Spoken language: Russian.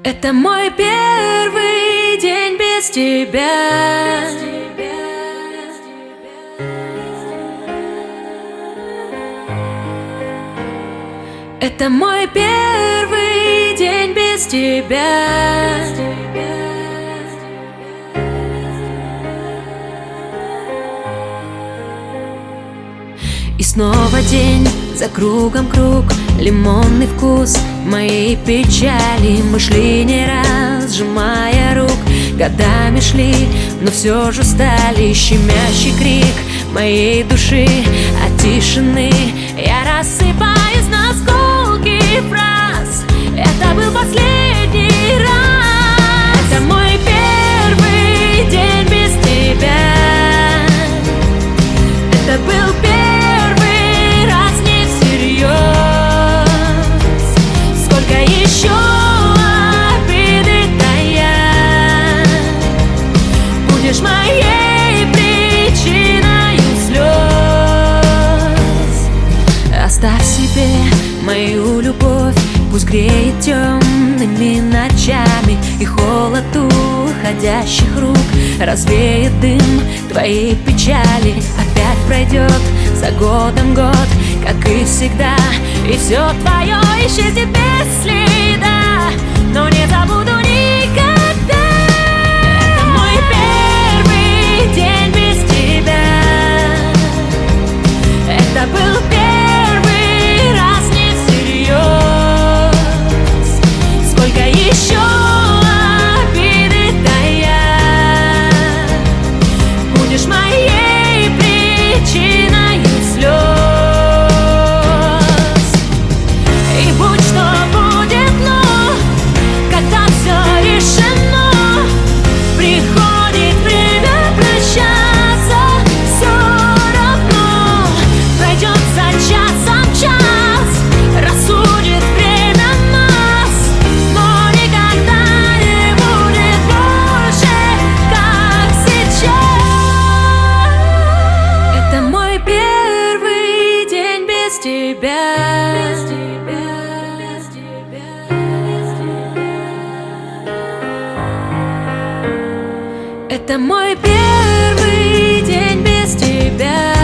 Это мой первый день без тебя. Это мой первый день без тебя. И снова день, за кругом круг, лимонный вкус моей печали. Мы шли не раз, сжимая рук, годами шли, но все же стали. Щемящий крик моей души от тишины. Я рассыпаюсь на осколки фраз. Это был последний раз. Это мой первый день без тебя. Это был первый раз не всерьез. Сколько еще обиды таять? Будешь моей причиной слез. Оставь себе мою любовь, пусть греет темными ночами, и холод уходящих рук развеет дым твоей печали. Опять пройдет за годом год, как и всегда, и все твое исчезнет без следа, но не забуду никогда. Это мой первый день без тебя. Это был первый раз не всерьез. Сколько еще обиды таять? Будешь моей причиной слез. И будь что будет, но когда все решено, приходит время прощаться. Все равно пройдет за часом час, рассудит время нас, но никогда не будет больше, как сейчас. Это мой первый день без тебя. Это мой первый день без тебя.